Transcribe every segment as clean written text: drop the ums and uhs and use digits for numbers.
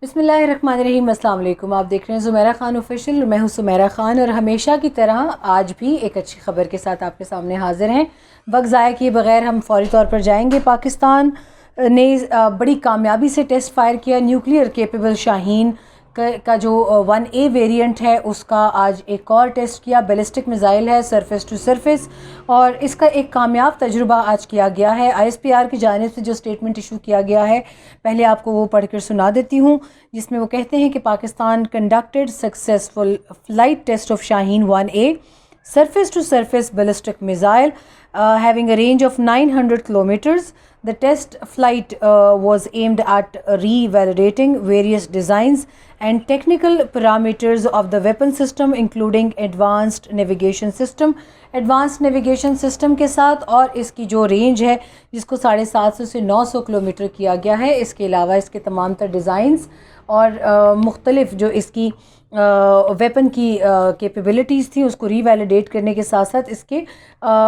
بسم اللہ الرحمن الرحیم۔ السلام علیکم، آپ دیکھ رہے ہیں زمیرہ خان آفیشیل۔ میں ہوں سمیرہ خان اور ہمیشہ کی طرح آج بھی ایک اچھی خبر کے ساتھ آپ کے سامنے حاضر ہیں۔ وقت ضائع کیے بغیر ہم فوری طور پر جائیں گے۔ پاکستان نے بڑی کامیابی سے ٹیسٹ فائر کیا نیوکلیئر کیپیبل شاہین کا جو 1A ویریئنٹ ہے اس کا آج ایک اور ٹیسٹ کیا۔ بیلسٹک میزائل ہے سرفیس ٹو سرفیس، اور اس کا ایک کامیاب تجربہ آج کیا گیا ہے۔ ISPR کی جانب سے جو سٹیٹمنٹ ایشو کیا گیا ہے پہلے آپ کو وہ پڑھ کر سنا دیتی ہوں، جس میں وہ کہتے ہیں کہ Pakistan conducted successful flight test of Shaheen 1A surface to surface ballistic missile having a range of 900 kilometers. The test flight was aimed at revalidating various designs and technical parameters of the weapon system including advanced navigation system. Advance navigation system کے ساتھ، اور اس کی جو range ہے جس کو 750 سے 900 kilometre کیا گیا ہے۔ اس کے علاوہ اس کے تمام تر ڈیزائنز اور مختلف جو اس کی ویپن کی کیپیبلٹیز تھیں اس کو ری ویلیڈیٹ کرنے کے ساتھ ساتھ اس کے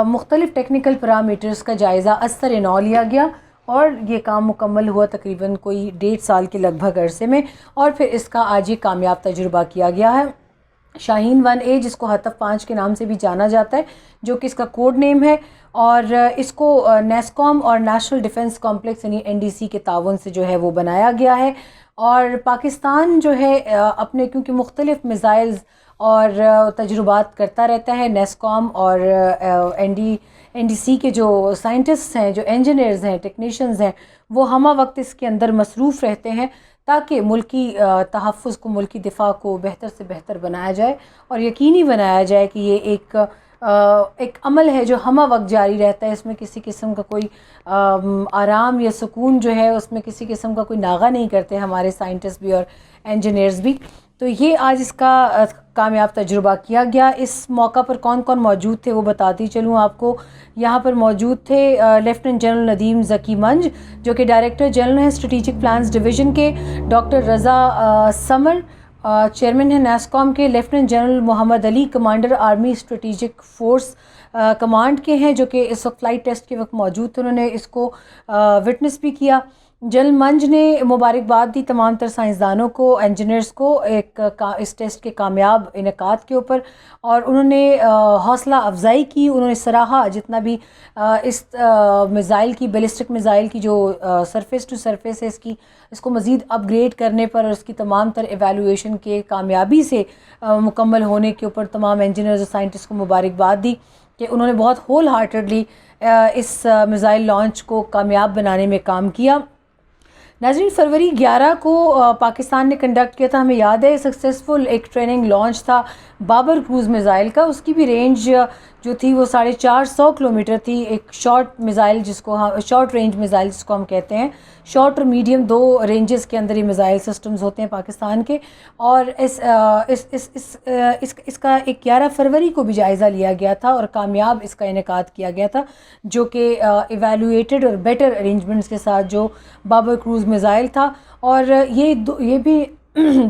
مختلف ٹیکنیکل پیرامیٹرز کا جائزہ ازسر نو لیا گیا، اور یہ کام مکمل ہوا تقریباً کوئی 1.5 سال کے لگ بھگ عرصے میں، اور پھر اس کا آج یہ کامیاب تجربہ کیا گیا ہے۔ شاہین 1A جس کو حطف 5 کے نام سے بھی جانا جاتا ہے، جو کہ اس کا کوڈ نیم ہے، اور اس کو نیسکوم اور نیشنل ڈیفنس کمپلیکس یعنی NDC کے تعاون سے جو ہے وہ بنایا گیا ہے۔ اور پاکستان جو ہے اپنے کیونکہ مختلف میزائلز اور تجربات کرتا رہتا ہے، نیسکوم اور NDC کے جو سائنٹسٹ ہیں، جو انجینئرز ہیں، ٹیکنیشینز ہیں، وہ ہمہ وقت اس کے اندر مصروف رہتے ہیں تاکہ ملکی تحفظ کو، ملکی دفاع کو بہتر سے بہتر بنایا جائے اور یقینی بنایا جائے کہ یہ ایک عمل ہے جو ہمہ وقت جاری رہتا ہے۔ اس میں کسی قسم کا کوئی آرام یا سکون جو ہے اس میں کسی قسم کا کوئی ناغہ نہیں کرتے ہمارے سائنٹسٹ بھی اور انجینئرز بھی۔ تو یہ آج اس کا کامیاب تجربہ کیا گیا۔ اس موقع پر کون کون موجود تھے وہ بتاتی چلوں آپ کو۔ یہاں پر موجود تھے لیفٹیننٹ جنرل ندیم ذکی منج جو کہ ڈائریکٹر جنرل ہیں اسٹریٹجک پلانز ڈویژن کے، ڈاکٹر رضا سمر چیئرمین ہیں نیسکوم کے، lieutenant general Muhammad Ali commander army strategic force command کے ہیں جو کہ اس وقت فلائٹ ٹیسٹ کے وقت موجود تھے، انہوں نے اس کو وٹنس بھی کیا۔ جنرل منج نے مبارکباد دی تمام تر سائنسدانوں کو، انجینئرز کو اس ٹیسٹ کے کامیاب انعقاد کے اوپر، اور انہوں نے حوصلہ افزائی کی، انہوں نے سراہا جتنا بھی اس میزائل کی، بیلسٹک میزائل کی جو سرفیس ٹو سرفیس ہے اس کو مزید اپ گریڈ کرنے پر اور اس کی تمام تر ایویلویشن کے کامیابی سے مکمل ہونے کے اوپر تمام انجینئرز اور سائنٹسٹ کو مبارکباد دی کہ انہوں نے بہت ہول ہارٹڈلی اس میزائل لانچ کو کامیاب بنانے میں کام کیا۔ ناظرین، فروری 11 کو پاکستان نے کنڈکٹ کیا تھا، ہمیں یاد ہے، سکسیسفل ایک ٹریننگ لانچ تھا بابر کروز میزائل کا۔ اس کی بھی رینج جو تھی وہ 450 کلومیٹر تھی۔ ایک شارٹ میزائل جس کو شارٹ رینج میزائل جس کو ہم کہتے ہیں، شارٹ اور میڈیم دو رینجز کے اندر یہ میزائل سسٹمز ہوتے ہیں پاکستان کے، اور اس کا 11 فروری کو بھی جائزہ لیا گیا تھا اور کامیاب اس کا انعقاد کیا گیا تھا، جو کہ ایویلویٹڈ اور بیٹر ارینجمنٹس کے ساتھ جو بابر کروز میزائل تھا۔ اور یہ بھی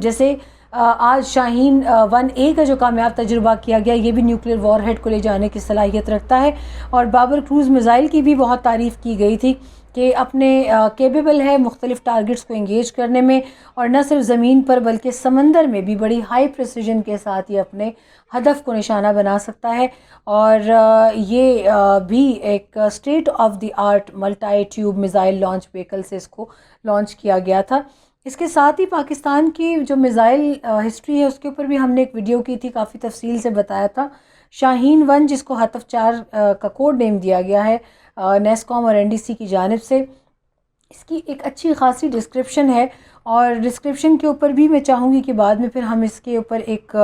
جیسے آج شاہین 1A کا جو کامیاب تجربہ کیا گیا، یہ بھی نیوکلیئر وار ہیڈ کو لے جانے کی صلاحیت رکھتا ہے، اور بابر کروز میزائل کی بھی بہت تعریف کی گئی تھی کہ اپنے کیپیبل ہے مختلف ٹارگٹس کو انگیج کرنے میں، اور نہ صرف زمین پر بلکہ سمندر میں بھی بڑی ہائی پریسیجن کے ساتھ یہ اپنے ہدف کو نشانہ بنا سکتا ہے۔ اور یہ بھی ایک state of the art multi tube missile launch vehicle سے اس کو لانچ کیا گیا تھا۔ اس کے ساتھ ہی پاکستان کی جو میزائل ہسٹری ہے اس کے اوپر بھی ہم نے ایک ویڈیو کی تھی، کافی تفصیل سے بتایا تھا۔ شاہین 1 جس کو حطف 4 کا کوڈ نیم دیا گیا ہے نیسکوم اور NDC کی جانب سے، اس کی ایک اچھی خاصی ڈسکرپشن ہے، اور ڈسکرپشن کے اوپر بھی میں چاہوں گی کہ بعد میں پھر ہم اس کے اوپر ایک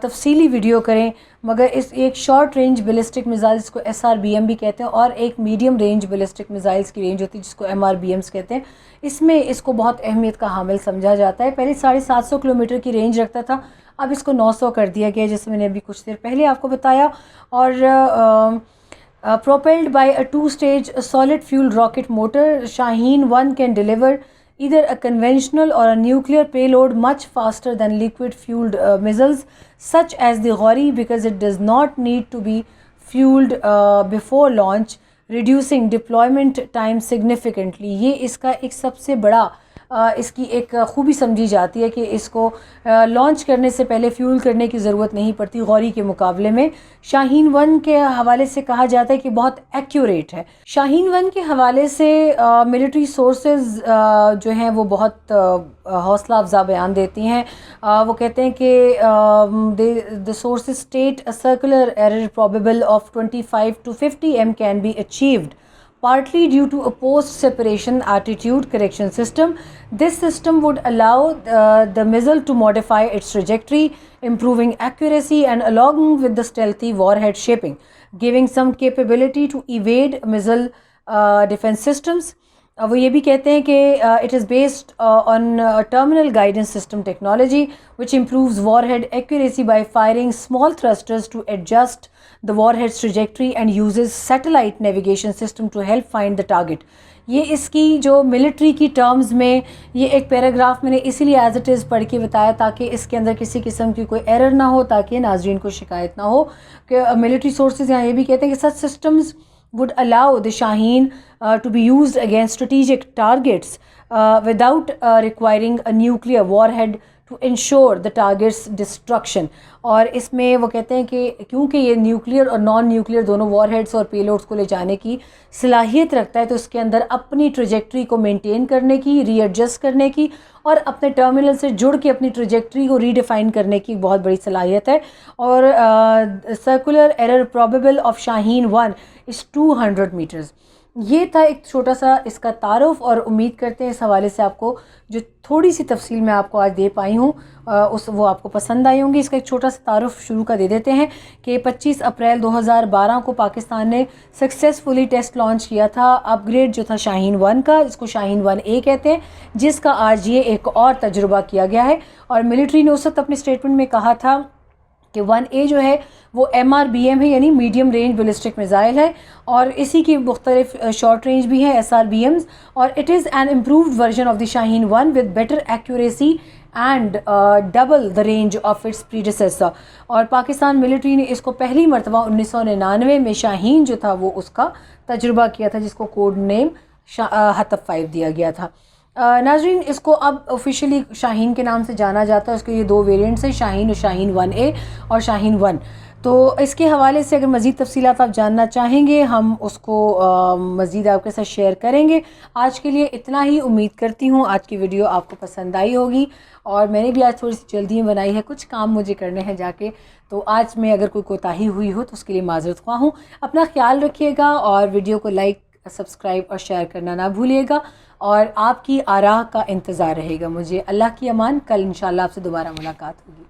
تفصیلی ویڈیو کریں، مگر ایک شارٹ رینج بیلسٹک میزائل جس کو SRBM بھی کہتے ہیں، اور ایک میڈیم رینج بیلسٹک میزائلز کی رینج ہوتی ہے جس کو MRBMs کہتے ہیں، اس میں اس کو بہت اہمیت کا حامل سمجھا جاتا ہے۔ پہلے 750 کلومیٹر کی رینج رکھتا تھا، اب اس کو 900 کر دیا گیا جیسے میں نے ابھی کچھ دیر پہلے آپ کو بتایا۔ اور propelled by a two-stage solid fuel rocket motor, Shaheen 1 can deliver either a conventional or a nuclear payload much faster than liquid-fueled missiles such as the Ghauri, because it does not need to be fueled before launch, reducing deployment time significantly. یہ اس کا ایک سب سے بڑا اس کی ایک خوبی سمجھی جاتی ہے کہ اس کو لانچ کرنے سے پہلے فیول کرنے کی ضرورت نہیں پڑتی غوری کے مقابلے میں. شاہین 1 کے حوالے سے کہا جاتا ہے کہ بہت ایکیوریٹ ہے. شاہین 1 کے حوالے سے ملٹری سورسز جو ہیں وہ بہت حوصلہ افزا بیان دیتی ہیں. وہ کہتے ہیں کہ the sources state a circular error probable of 25 to 50 m can be achieved partly due to a post-separation attitude correction system. This system would allow the missile to modify its trajectory, improving accuracy and along with the stealthy warhead shaping, giving some capability to evade missile defense systems. وہ یہ بھی کہتے ہیں کہ it is based on terminal guidance system technology which improves warhead accuracy by firing small thrusters to adjust the warhead's trajectory and uses satellite navigation system to help find the target. یہ اس کی جو military کی terms میں یہ ایک paragraph میں نے اسی لیے ایز اٹ از پڑھ کے بتایا تاکہ اس کے اندر کسی قسم کی کوئی ایرر نہ ہو، تاکہ ناظرین کو شکایت نہ ہو. کہ ملٹری سورسز یہاں یہ بھی کہتے ہیں کہ such systems would allow the Shaheen to be used against strategic targets without requiring a nuclear warhead to ensure the target's destruction. اور اس میں وہ کہتے ہیں کہ کیونکہ یہ نیوکلیئر اور نان نیوکلیئر دونوں وار ہیڈس اور پے لوڈس کو لے جانے کی صلاحیت رکھتا ہے، تو اس کے اندر اپنی ٹریجیکٹری کو مینٹین کرنے کی، ری ایڈجسٹ کرنے کی اور اپنے ٹرمینل سے جڑ کے اپنی ٹریجیکٹری کو ری ڈیفائن کرنے کی بہت بڑی صلاحیت ہے. اور circular error probable of Shaheen 1 is 200 metres. یہ تھا ایک چھوٹا سا اس کا تعارف، اور امید کرتے ہیں اس حوالے سے آپ کو جو تھوڑی سی تفصیل میں آپ کو آج دے پائی ہوں وہ آپ کو پسند آئی ہوں گی. اس کا ایک چھوٹا سا تعارف شروع کا دے دیتے ہیں کہ 25 اپریل 2012 کو پاکستان نے سکسیسفلی ٹیسٹ لانچ کیا تھا اپ گریڈ جو تھا شاہین 1 کا، اس کو شاہین 1A کہتے ہیں، جس کا آج یہ ایک اور تجربہ کیا گیا ہے. اور ملٹری نے اس وقت اپنے اسٹیٹمنٹ میں کہا تھا کہ 1A جو ہے وہ MRBM ہے، یعنی میڈیم رینج بیلسٹک میزائل ہے، اور اسی کی مختلف شارٹ رینج بھی ہیں SRBMs، اور it is an improved version of the Shaheen 1 with better accuracy and double the range of its predecessor. اور پاکستان ملٹری نے اس کو پہلی مرتبہ 1999 میں شاہین جو تھا وہ اس کا تجربہ کیا تھا، جس کو کوڈ نیم حطب 5 دیا گیا تھا. ناظرین، اس کو اب آفیشیلی شاہین کے نام سے جانا جاتا ہے. اس کے یہ 2 ویریئنٹس ہیں، شاہین اور شاہین 1A اور شاہین 1. تو اس کے حوالے سے اگر مزید تفصیلات آپ جاننا چاہیں گے ہم اس کو مزید آپ کے ساتھ شیئر کریں گے. آج کے لیے اتنا ہی. امید کرتی ہوں آج کی ویڈیو آپ کو پسند آئی ہوگی، اور میں نے بھی آج تھوڑی سی جلدی میں بنائی ہے، کچھ کام مجھے کرنے ہیں جا کے، تو آج میں اگر کوئی کوتاہی ہوئی ہو تو اس کے لیے معذرت خواہ ہوں. اپنا خیال رکھیے گا اور ویڈیو کو لائک، سبسکرائب اور شیئر کرنا نہ بھولیے گا، اور آپ کی آراء کا انتظار رہے گا. مجھے اللہ کی امان. کل انشاءاللہ آپ سے دوبارہ ملاقات ہوگی.